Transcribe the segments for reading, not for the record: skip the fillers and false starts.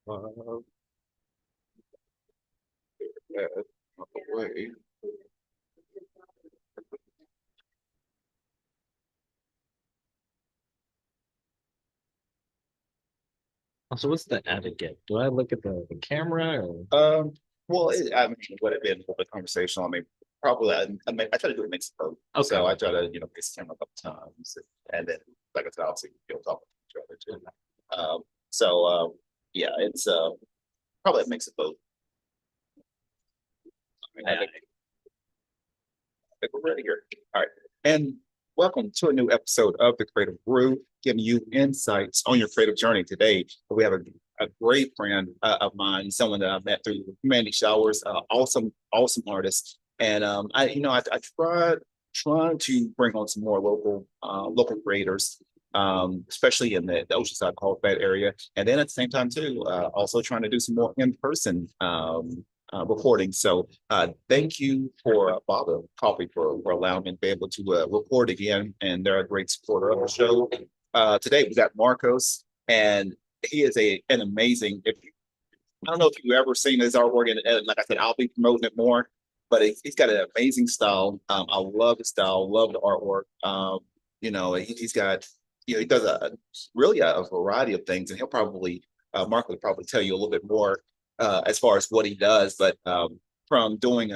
Uh, that out the way. So what's the etiquette? Do I look at the camera or Well, I mean, it would have been a little bit conversational. I mean, probably. I mean, I try to do a mix of both. okay. So I try to, face the camera a couple times, and then, like I said, obviously, talk to each other too. So yeah, it's probably a mix of both. I mean, I think we're ready here. All right, and welcome to a new episode of the Creative Brew, giving you insights on your creative journey. Today, we have a great friend of mine, someone that I met through Humanity Showers, awesome artist. And I tried trying to bring on some more local creators, especially in the Oceanside Bay area, and then at the same time too, also trying to do some more in person recording. So thank you for Baba Coffee for allowing me to be able to record again. And they're a great supporter of the show. Today we got Marcos, and he is an amazing. If you, I don't know if you've ever seen his artwork, and like I said, I'll be promoting it more. But he's got an amazing style. I love the style, love the artwork. He's got, he does really a variety of things, and he'll probably Mark will probably tell you a little bit more as far as what he does. But from doing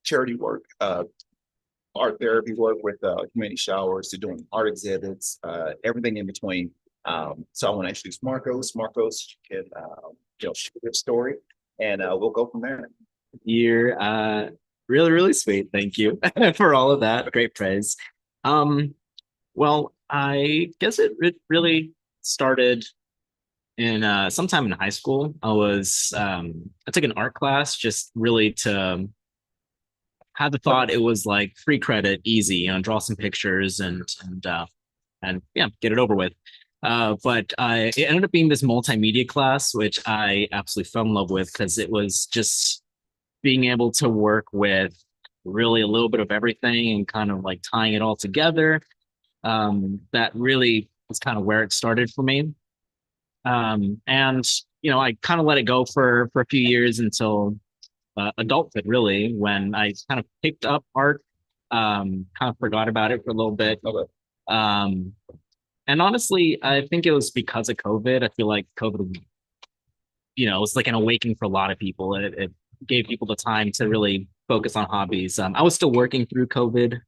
charity work, art therapy work with community showers to doing art exhibits, everything in between. So I want to introduce Marcos. Marcos, you can share your story, and we'll go from there. you're really, really sweet. Thank you for all of that. Great praise. Um, well, I guess it really started in sometime in high school. I took an art class just really to had the thought it was like free credit, easy, draw some pictures and yeah, get it over with. But it ended up being this multimedia class, which I absolutely fell in love with because it was just being able to work with really a little bit of everything and kind of like tying it all together. That really was kind of where it started for me. And I kind of let it go for a few years until adulthood, really, when I kind of picked up art, kind of forgot about it for a little bit. Okay. Um, and honestly, I think it was because of COVID. I feel like COVID, it was like an awakening for a lot of people. It gave people the time to really focus on hobbies. I was still working through COVID,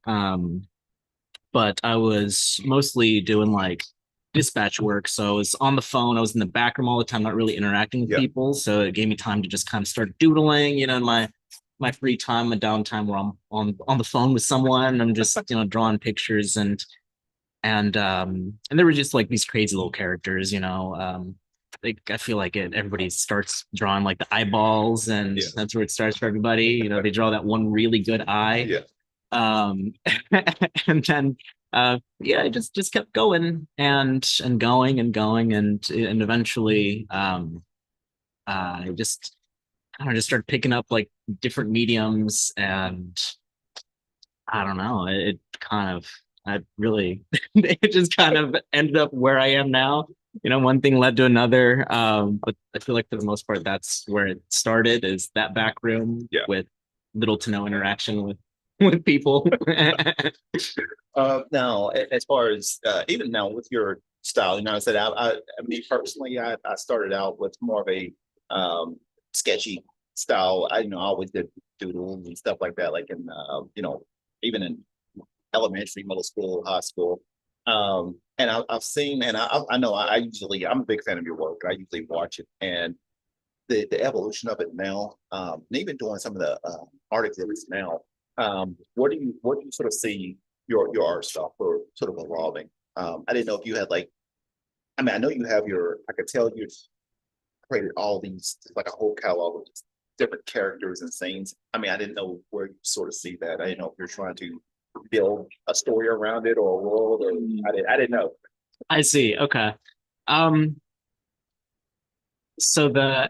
but I was mostly doing like dispatch work. So I was on the phone. I was in the back room all the time, not really interacting with Yeah. people. So it gave me time to just kind of start doodling, in my free time, my downtime where I'm on the phone with someone. I'm just drawing pictures and there were just like these crazy little characters. I feel like everybody starts drawing like the eyeballs, and Yeah. that's where it starts for everybody. They draw that one really good eye. Yeah. um and then yeah, I just kept going and going and going and eventually I just kind of just started picking up like different mediums, and I don't know, it kind of I really it just kind of ended up where I am now. One thing led to another, but I feel like for the most part that's where it started, is that back room Yeah. with little to no interaction with people. Now, as far as even now with your style, I said, me personally, I started out with more of a sketchy style. I always did doodles and stuff like that, like in, even in elementary, middle school, high school. And I've seen, and I know I'm a big fan of your work. I usually watch it, and the evolution of it now, and even doing some of the art exhibits now. Where do you sort of see your art stuff for sort of evolving? I didn't know if you had like, I mean, I know you have I could tell you created all these, like a whole catalog of different characters and scenes. I mean, I didn't know where you sort of see that. I didn't know if you're trying to build a story around it or a world, or I didn't know. I see. Okay. Um, so the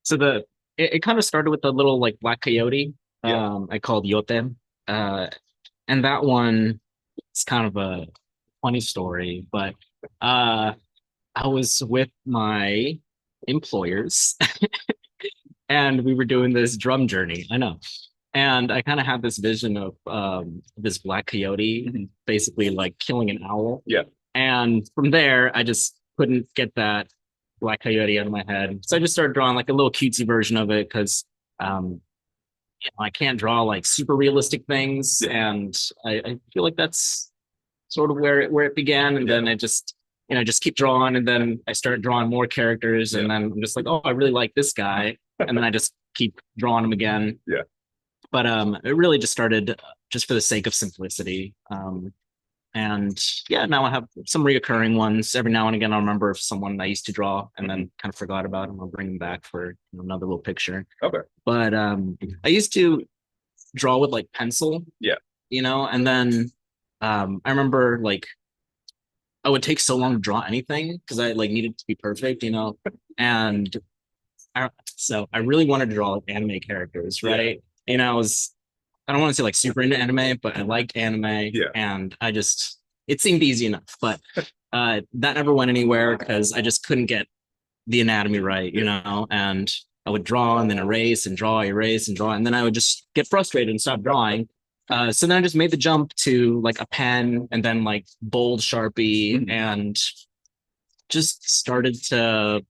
so the it kind of started with a little like black coyote. Yeah. I called Yote. And that one, it's kind of a funny story, but uh I was with my employers and we were doing this drum journey. I know. And I kind of had this vision of this black coyote Mhm. basically like killing an owl. Yeah. And from there, I just couldn't get that black coyote out of my head. So I just started drawing like a little cutesy version of it because I can't draw like super realistic things. Yeah. And I feel like that's sort of where it began. And Yeah. then I just, just keep drawing. And then I started drawing more characters. And Yeah. then I'm just like, oh, I really like this guy. And then I just keep drawing him again. Yeah. But it really just started just for the sake of simplicity. And yeah, now I have some reoccurring ones. Every now and again, I'll remember if someone I used to draw and then kind of forgot about them. I'll bring them back for another little picture. Okay. But I used to draw with like pencil. Yeah. And then I remember like I would take so long to draw anything because I like needed to be perfect, and so I really wanted to draw like anime characters, right? I don't want to say like super into anime, but I liked anime. Yeah. And it seemed easy enough, but that never went anywhere because I just couldn't get the anatomy right, and I would draw and then erase and draw, erase and draw. And then I would just get frustrated and stop drawing. So then I just made the jump to like a pen and then like bold Sharpie and just started to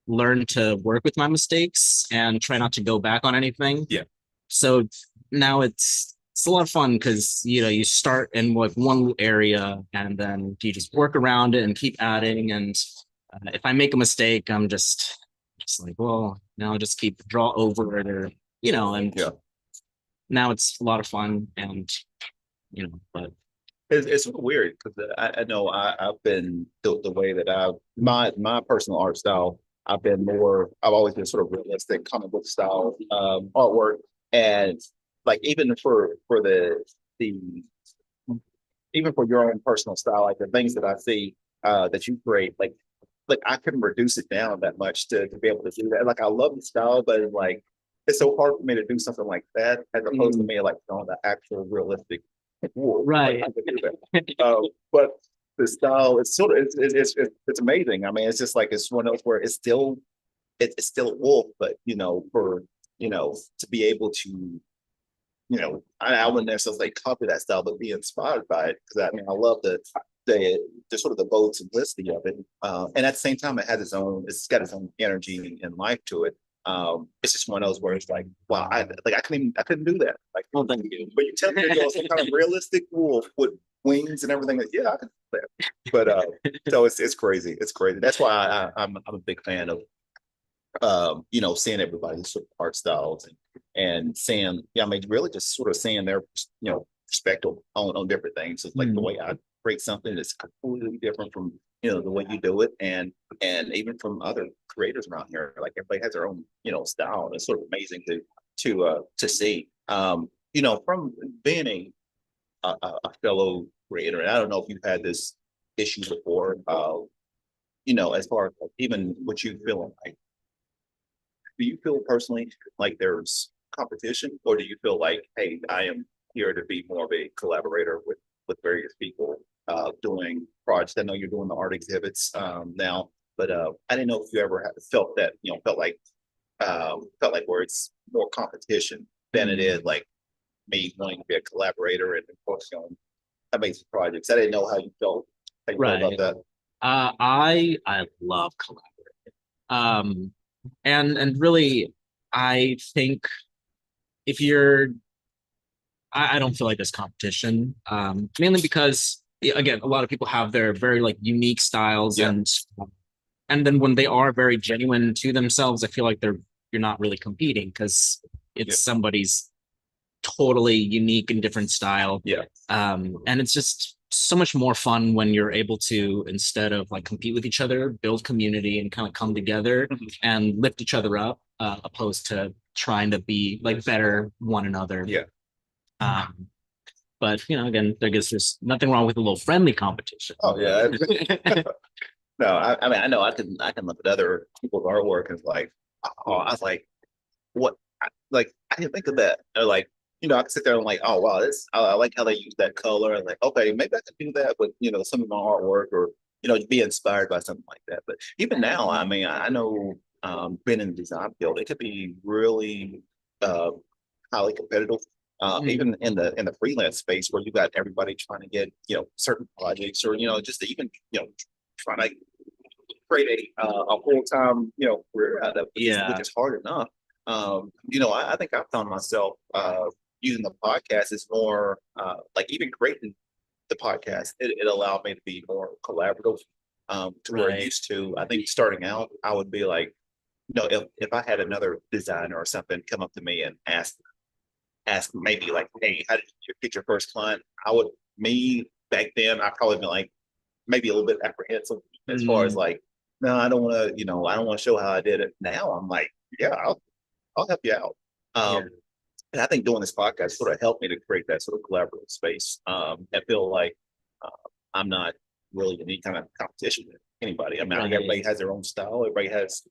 learn to work with my mistakes and try not to go back on anything. Yeah. So now it's a lot of fun because you start in like one area and then you just work around it and keep adding. And if I make a mistake, I'm just like, well, now I'll just keep draw over it or and Yeah. now it's a lot of fun and but It's sort of weird because I know I've been the way that my personal art style. I've always been sort of realistic comic book style artwork, and like even for the even for your own personal style, like the things that I see that you create, like I couldn't reduce it down that much to be able to do that. Like I love the style, but it's so hard for me to do something like that as opposed to me like on the actual realistic wool. Right. Like, I could do that. But the style, it's sort of it's amazing. I mean, it's just like it's one of those where it's still wolf, but for to be able to I wouldn't necessarily copy that style, but be inspired by it because I love the sort of the bold simplicity of it, and at the same time, it's got its own energy and life to it. It's just one of those where it's like, wow, I couldn't do that. Like, well, thank you. but you tell me to go some kind of realistic wolf with wings and everything. Like, yeah, I can do that. But so it's crazy. It's crazy. That's why I'm a big fan of seeing everybody's sort of art styles and seeing, yeah, I mean, really just sort of seeing their, perspective on different things. It's like the way I create something is completely different from, the way you do it. And even from other creators around here, like everybody has their own, style. And it's sort of amazing to see, from being a fellow creator. And I don't know if you've had this issue before, as far as like, even what you feel like, do you feel personally like there's competition, or do you feel like, hey, I am here to be more of a collaborator with various people doing projects? I know you're doing the art exhibits now, but I didn't know if you ever felt that, felt like where it's more competition than it is like me wanting to be a collaborator and focusing on amazing projects. I didn't know how you felt about that. I love collaborating. And really, I think if I don't feel like there's competition, mainly because again, a lot of people have their very like unique styles, Yeah. and then when they are very genuine to themselves, I feel like you're not really competing because it's somebody's totally unique and different style. Yeah. And it's just so much more fun when you're able to, instead of like compete with each other, build community and kind of come together and lift each other up, opposed to trying to be like better one another. Yeah. But again, I guess there's nothing wrong with a little friendly competition. Oh yeah. No, I mean, I know I can look at other people's artwork and it's like, oh, I was like, what? I didn't think of that. Or like, I can sit there and like, oh wow, I like how they use that color. And like, okay, maybe I can do that with some of my artwork, or be inspired by something like that. But even now, I mean, I know being in the design field, it could be really uh, highly competitive. Mm. Even in the freelance space where you got everybody trying to get, certain projects or, just to even, trying to create a full time, career out of it, which Yeah, is hard enough. I think I found myself using the podcast is more like even creating the podcast. It allowed me to be more collaborative. To where it right. used to, I think starting out, I would be like, if I had another designer or something come up to me and ask maybe like, hey, how did you get your first client? I would me back then, I'd probably be like maybe a little bit apprehensive as far as Mm, like, no, I don't want to, I don't want to show how I did it. Now I'm like, yeah, I'll help you out. yeah, And I think doing this podcast sort of helped me to create that sort of collaborative space. I feel like uh, I'm not really in any kind of competition with anybody. I mean, I think right. everybody has their own style. Everybody has,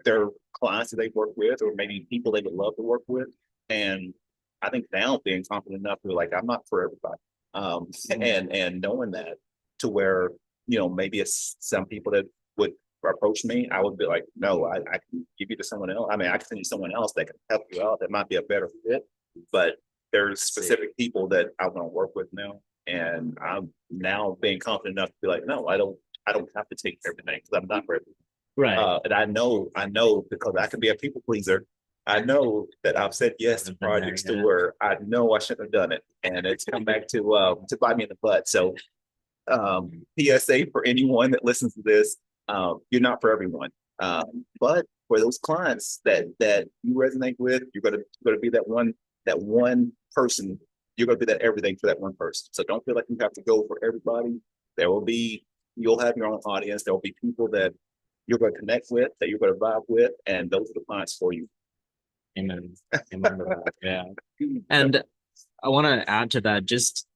their clients that they work with, or maybe people they would love to work with. And I think now being confident enough to be like, I'm not for everybody. Mm, And knowing that to where, maybe it's some people that would approach me, I would be like, no, I can give you to someone else. I mean, I can send you someone else that can help you out that might be a better fit. But there's see. specific people that I want to work with now. And I'm now being confident enough to be like, no, I don't have to take everything because I'm not ready. Right. And I know because I can be a people pleaser. I know that I've said yes to I've been there, projects to yeah. where I know I shouldn't have done it, and it's come back to bite me in the butt. So PSA for anyone that listens to this, you're not for everyone. But for those clients that you resonate with, you're gonna be that one person. You're gonna be that everything for that one person. So don't feel like you have to go for everybody. There will be You'll have your own audience. There will be people that you're going to connect with, that you're going to vibe with, and those are the clients for you. Amen. Amen to that. Yeah. And I want to add to that, just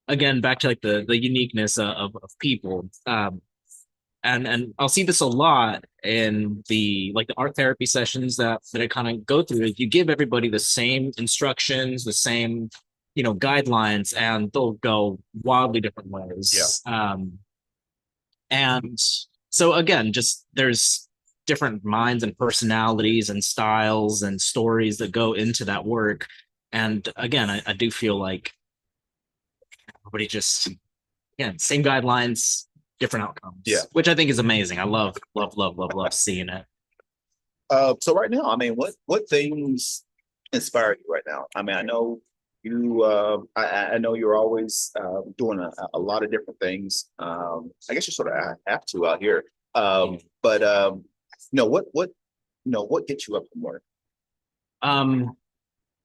again, back to like the uniqueness of people. And I'll see this a lot in the art therapy sessions that I kind of go through. Is you give everybody the same instructions, the same guidelines, and they'll go wildly different Yeah. ways. And so again, just there's different minds and personalities and styles and stories that go into that work. And again, I do feel like everybody just, again, same guidelines, different Yeah. outcomes, which I think is amazing. I love, love, love, love, love seeing it. So right now, I mean, what things inspire you right now? I mean, I know you. I know you're always doing a lot of different things. I guess you sort of have to out here. But what gets you up in the morning? Um,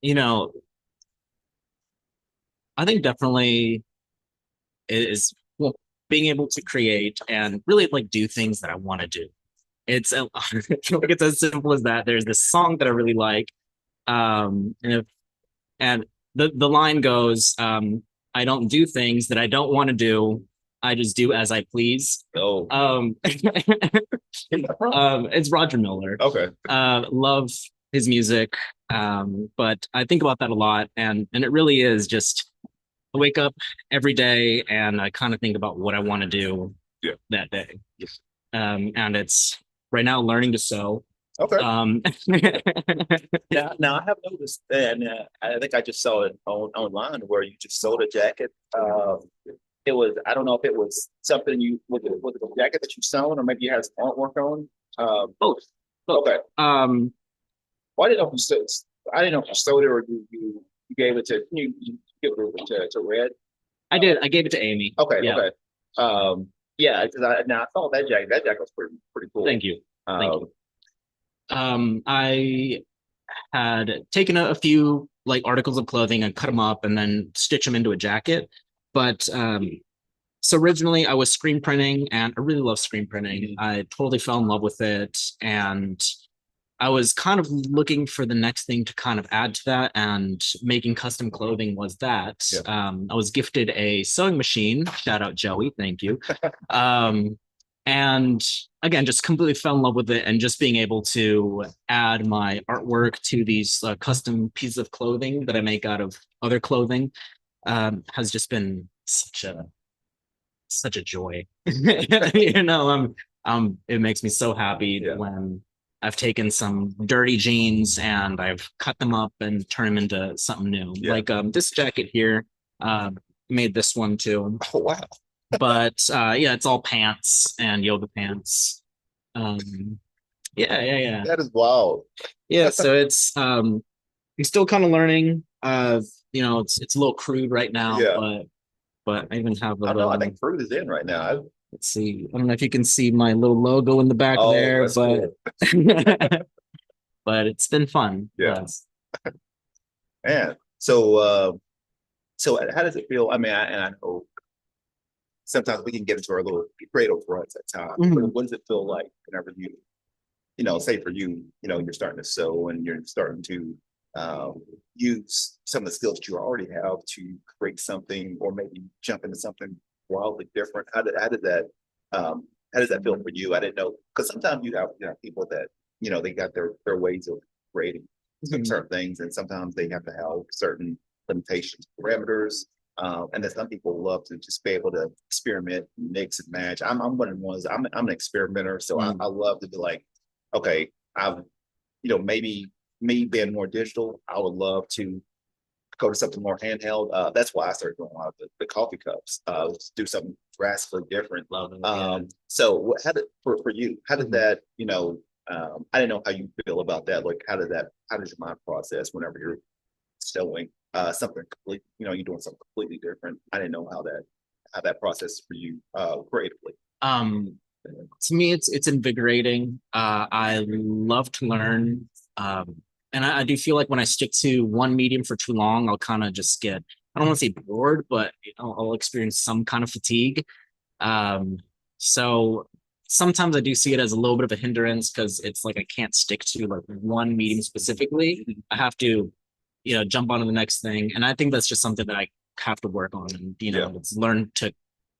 you know, I think definitely is well being able to create and really like do things that I want to do. It's like it's as simple as that. There's this song that I really like, and the line goes, "I don't do things that I don't want to do. I just do as I please." Oh, It's Roger Miller. okay. Love his music, but I think about that a lot, and it really is just I wake up every day and I kind of think about what I want to do Yeah. that day. And it's right now learning to sew. Okay. Um, Now I have noticed, and I think I just saw it online where you just sold a jacket. It was I don't know if it was something was it a jacket that you sewn, or maybe you had some artwork on. both, both. Okay. Um, Why didn't know if you sewed? I didn't know if you sewed it or you gave it to you give it to Red. I did. I gave it to Amy. Okay. Yeah. Okay. Yeah, because I saw that jacket. That jacket was pretty cool. Thank you. Thank Um, you. I had taken a few like articles of clothing and cut them up and then stitch them into a jacket. But so originally I was screen printing and I really love screen printing. I totally fell in love with it. And I was kind of looking for the next thing to kind of add to that, and making custom clothing was that. Yeah. I was gifted a sewing machine. Shout out Joey, thank you. Um, and again, just completely fell in love with it, and just being able to add my artwork to these custom pieces of clothing that I make out of other clothing has just been such a such a joy. You know, it makes me so happy Yeah. when I've taken some dirty jeans and I've cut them up and turned them into something new. Yeah. Like this jacket here, made this one too. Oh, wow. But yeah, it's all pants and yoga pants. Yeah. That is wild. Yeah, so it's I'm still kind of learning. You know, it's a little crude right now, Yeah. but I even have a I don't know. I little, think fruit is in right now. let's see. I don't know if you can see my little logo in the back Oh, there, that's but cool. but it's been fun. Yeah. Man. So how does it feel? I mean, I know sometimes we can get into our little creative ruts at times. But Mhm. what does it feel like whenever you know, say for you, you know, you're starting to sew and you're starting to use some of the skills that you already have to create something or maybe jump into something wildly different. How does that feel for you? I didn't know because sometimes you have people that you know they got their ways of creating certain things, and sometimes they have to have certain limitations, parameters. And then some people love to just be able to experiment, mix and match. I'm one of the ones. I'm an experimenter, so I love to be like, okay, I've you know maybe me being more digital, I would love to go to something more handheld. That's why I started doing a lot of the coffee cups. Do something drastically different. Love it. Yeah. So how did for you? How did Mhm. that? You know, I didn't know how you feel about that. Like, how does your mind process whenever you're sewing something complete? You know, you're doing something completely different. I didn't know how that process is for you creatively. Um, to me, it's invigorating. I love to learn. And I do feel like when I stick to one medium for too long, I'll kind of just get, I don't want to say bored, but I'll experience some kind of fatigue. Um, so sometimes I do see it as a little bit of a hindrance because it's like I can't stick to like one medium specifically. I have to, you know, jump onto the next thing. And I think that's just something that I have to work on and, you know, Yeah. it's learn to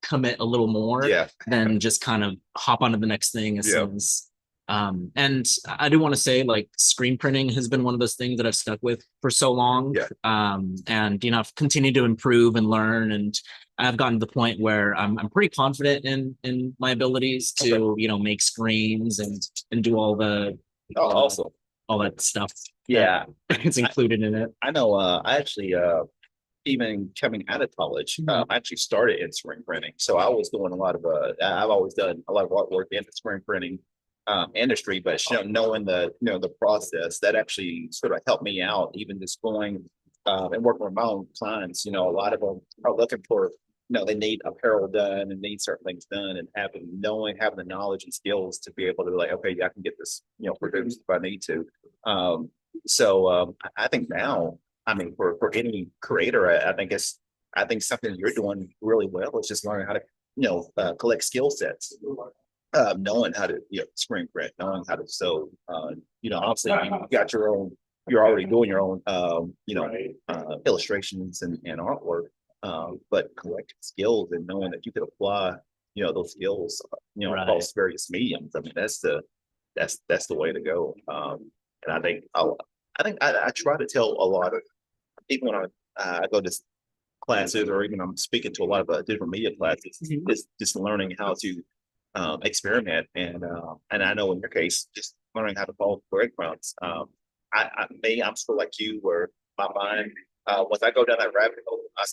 commit a little more Yeah. than just kind of hop onto the next thing as Yeah. soon as and I do want to say like screen printing has been one of those things that I've stuck with for so long. Yeah. And you know, I've continued to improve and learn, and I've gotten to the point where I'm pretty confident in my abilities to, you know, make screens and do all the Oh, awesome. all that stuff. Yeah. It's included in it. I know. I actually even coming out of college, I actually started in screen printing. So I was doing a lot of I've always done a lot of artwork in the screen printing industry, but you know, knowing the you know the process that actually sort of helped me out, even just going and working with my own clients. You know, a lot of them are looking for you know they need apparel done and need certain things done, and having the knowledge and skills to be able to be like, okay, yeah, I can get this you know produced if I need to. I think now I mean, for any creator, I think something you're doing really well is just learning how to you know collect skill sets, knowing how to you know screen print, knowing how to sew. You know, obviously you got your own. You're already doing your own, you know, illustrations and artwork, but collecting skills and knowing that you could apply, you know, those skills, you know, across various mediums. I mean, that's the way to go. And I try to tell a lot of even when I go to classes or even I'm speaking to a lot of different media classes, just learning how to experiment and I know in your case, just learning how to follow breadcrumbs. I'm still like you where my mind once I go down that rabbit hole, I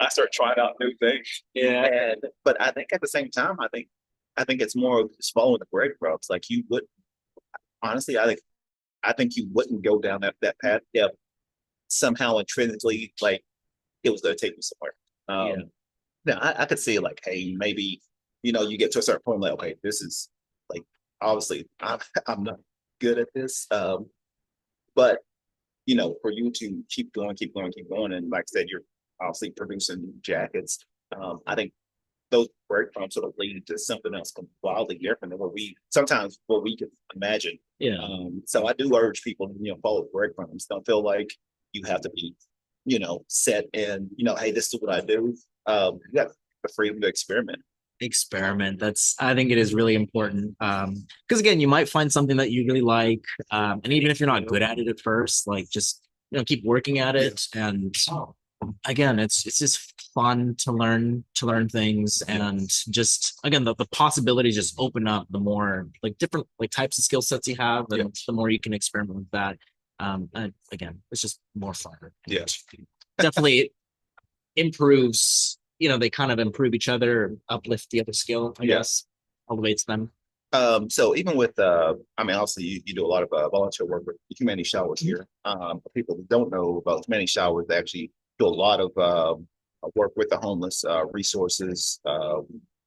start trying out new things. Yeah. But I think at the same time, I think it's more of just following the breadcrumbs. Like you would honestly, I think you wouldn't go down that path if somehow intrinsically like it was going to take you somewhere. Now I could see like, hey, maybe you know you get to a certain point like, okay, this is like obviously I'm not good at this, but you know for you to keep going, and like I said, you're obviously producing jackets. I think those breadcrumbs sort of lead to something else wildly different than what we can imagine. Yeah. So I do urge people to you know follow breadcrumbs. Don't feel like you have to be you know set in you know hey this is what I do. You got the freedom to Experiment. That's I think it is really important. Because again, you might find something that you really like. And even if you're not good at it at first, like just you know, keep working at it and again, it's just fun to learn things, and just again the possibilities just open up the more like different like types of skill sets you have, and the more you can experiment with that. And again, it's just more fun. Yeah. Definitely improves, they kind of improve each other, uplift the other skill, I guess, elevates them. So even with, I mean, obviously you do a lot of volunteer work with Humanity Showers here. For people who don't know about Humanity Showers, they actually do a lot of work with the homeless, resources,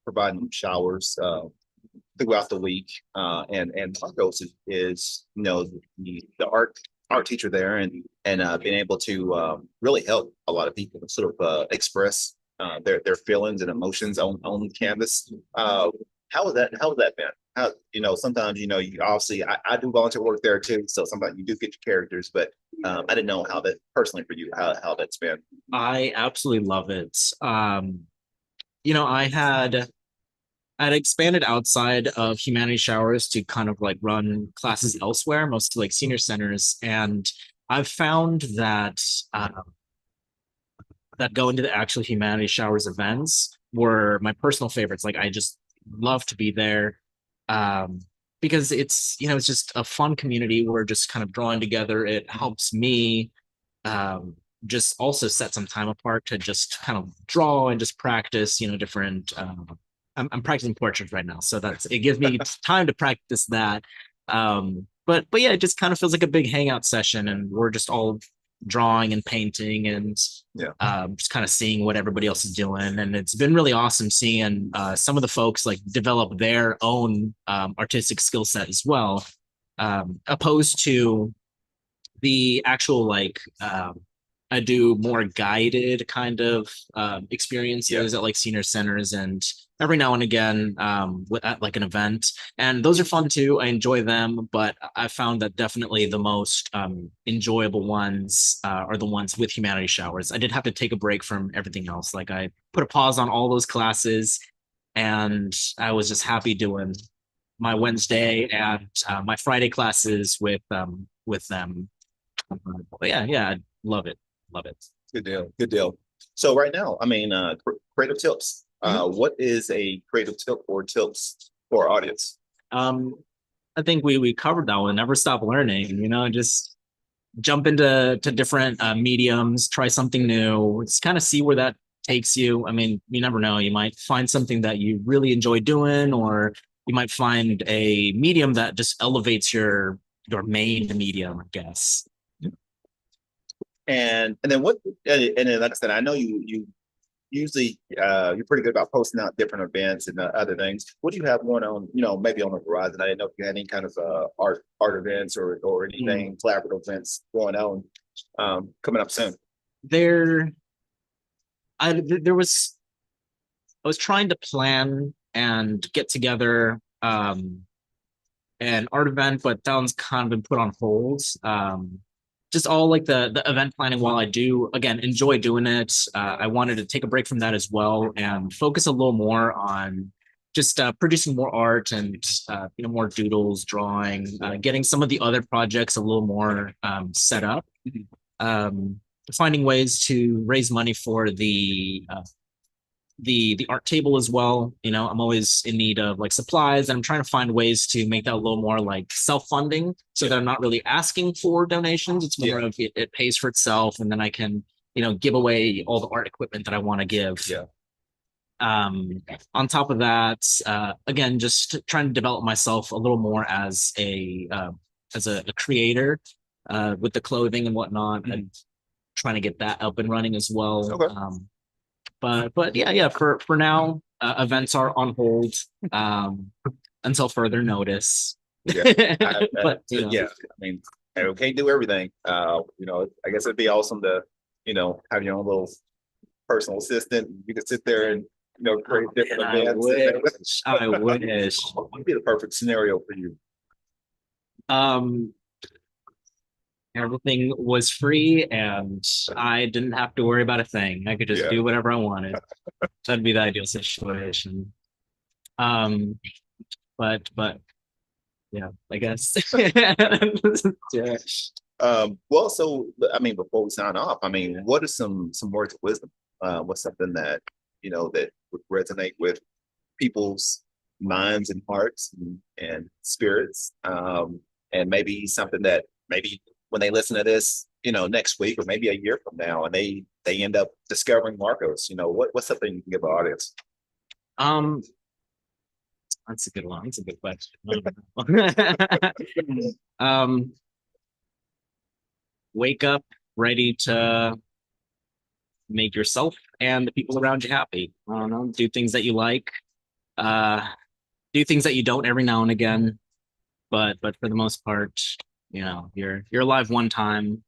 providing showers throughout the week. And Marcos is the art teacher there, and being able to really help a lot of people sort of express their feelings and emotions on canvas. How has that been? Sometimes you obviously I do volunteer work there too, so sometimes you do get your characters, but I didn't know how that personally for you how that's been. I absolutely love it. I had expanded outside of Humanity Showers to kind of like run classes elsewhere, mostly like senior centers, and I've found that that go into the actual Humanity Showers events were my personal favorites. Like I just love to be there, um, because it's just a fun community. We're just kind of drawing together. It helps me um, just also set some time apart to just kind of draw and just practice, different. I'm practicing portraits right now, so it gives me time to practice that. But yeah, it just kind of feels like a big hangout session, and we're just all drawing and painting, and just kind of seeing what everybody else is doing. And it's been really awesome seeing some of the folks like develop their own artistic skill set as well, opposed to the actual like I do more guided kind of experiences at like senior centers, and every now and again at like an event, and those are fun too. I enjoy them, but I found that definitely the most enjoyable ones are the ones with Humanity Showers. I did have to take a break from everything else. Like I put a pause on all those classes, and I was just happy doing my Wednesday and my Friday classes with them. But yeah, I love it. Love it. Good deal. Good deal. So right now, I mean, creative tips. What is a creative tip or tips for our audience? I think we covered that one. Never stop learning. Just jump into different mediums, try something new. Just kind of see where that takes you. I mean, you never know. You might find something that you really enjoy doing, or you might find a medium that just elevates your main medium, I guess. And then then like I said, I know you usually you're pretty good about posting out different events and other things. What do you have going on, maybe on the horizon? I didn't know if you had any kind of art events or anything collaborative events going on coming up soon. There there was I was trying to plan and get together an art event, but that one's kind of been put on hold. Just all like the event planning, while I do again enjoy doing it, I wanted to take a break from that as well and focus a little more on just producing more art and more doodles, drawing, getting some of the other projects a little more set up, um, finding ways to raise money for the art table as well. I'm always in need of like supplies, and I'm trying to find ways to make that a little more like self-funding, so that I'm not really asking for donations. It's more of it pays for itself, and then I can give away all the art equipment that I want to give. On top of that, again, just trying to develop myself a little more as a creator with the clothing and whatnot, and trying to get that up and running as well. Okay. But yeah, for now, events are on hold until further notice. But I mean, we can't do everything. I guess it'd be awesome to have your own little personal assistant. You could sit there and create different events. I wish. What would be the perfect scenario for you? Everything was free, and I didn't have to worry about a thing. I could just do whatever I wanted. That'd be the ideal situation. But yeah, I guess. Yeah. Well, so I mean, before we sign off, I mean, what are some words of wisdom? What's something that that would resonate with people's minds and hearts and spirits, and maybe something that maybe when they listen to this, next week or maybe a year from now, and they end up discovering Marcos. What's something you can give the audience? Um, that's a good one. That's a good question. um, Wake up ready to make yourself and the people around you happy. I don't know, do things that you like, uh, do things that you don't every now and again, but for the most part, you're alive one time.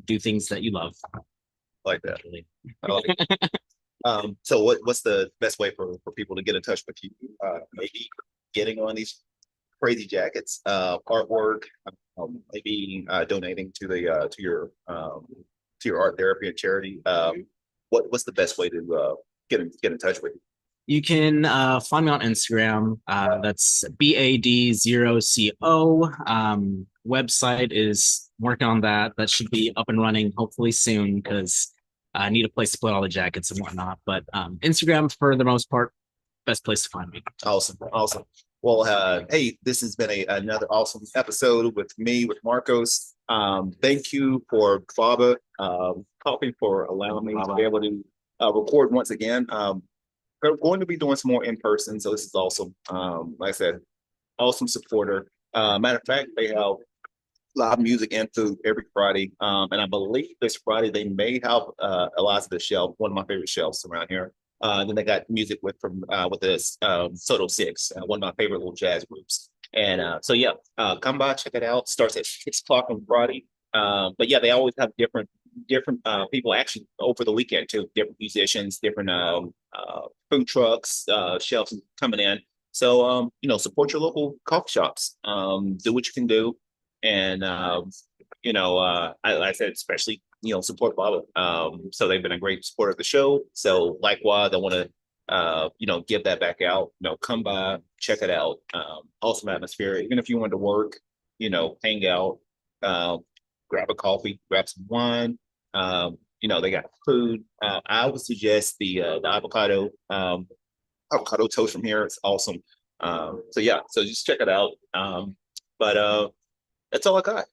Do things that you love. Like that. I like it. So what's the best way for people to get in touch with you? Maybe getting on these crazy jackets, artwork, maybe donating to the to your art therapy and charity. What's the best way to get in touch with you? You can find me on Instagram. That's BAD0CO. Website is working on that. That should be up and running hopefully soon because I need a place to put all the jackets and whatnot. But Instagram, for the most part, best place to find me. Awesome, awesome. Well, hey, this has been another awesome episode with me, with Marcos. Thank you for Baba Coffee for allowing me to be able to record once again. We're going to be doing some more in person, so this is awesome. Like I said, awesome supporter. Matter of fact, they have live music and food every Friday. And I believe this Friday they may have Eliza the Shelf, one of my favorite shelves around here. Then they got music with this Soto Six, one of my favorite little jazz groups. And so yeah, come by, check it out. Starts at 6 o'clock on Friday. But yeah, they always have different people actually over the weekend too. Different musicians, different food trucks, shelves coming in. So support your local coffee shops. Do what you can do, and I said especially support Baba. So they've been a great supporter of the show. So likewise, I want to give that back out. Come by, check it out. Awesome atmosphere. Even if you want to work, hang out, grab a coffee, grab some wine. They got food. I would suggest the avocado toast from here. It's awesome. So yeah, so just check it out. But that's all I got.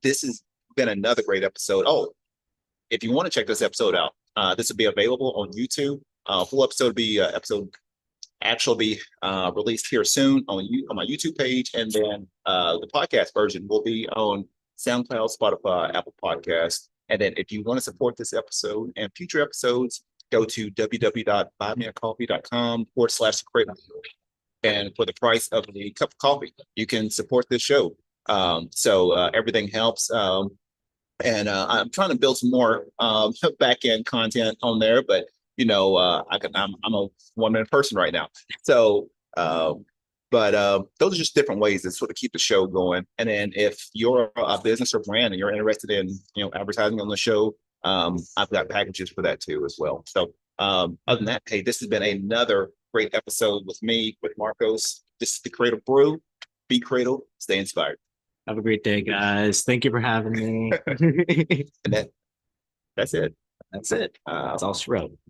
This has been another great episode. Oh, if you want to check this episode out, this will be available on YouTube. Full episode will be actually released here soon on my YouTube page, and then the podcast version will be on SoundCloud, Spotify, Apple Podcasts. And then if you want to support this episode and future episodes, go to www.buymeacoffee.com/creative. And for the price of a cup of coffee, you can support this show. So everything helps. And I'm trying to build some more back end content on there, but I'm a 1 minute person right now. So, but those are just different ways to sort of keep the show going. And then if you're a business or brand and you're interested in advertising on the show, I've got packages for that too as well. So other than that, hey, this has been another great episode with me, with Marcos. This is the Creative Brew. Be creative, stay inspired. Have a great day, guys. Thank you for having me. And that's it. That's it. That's all she wrote.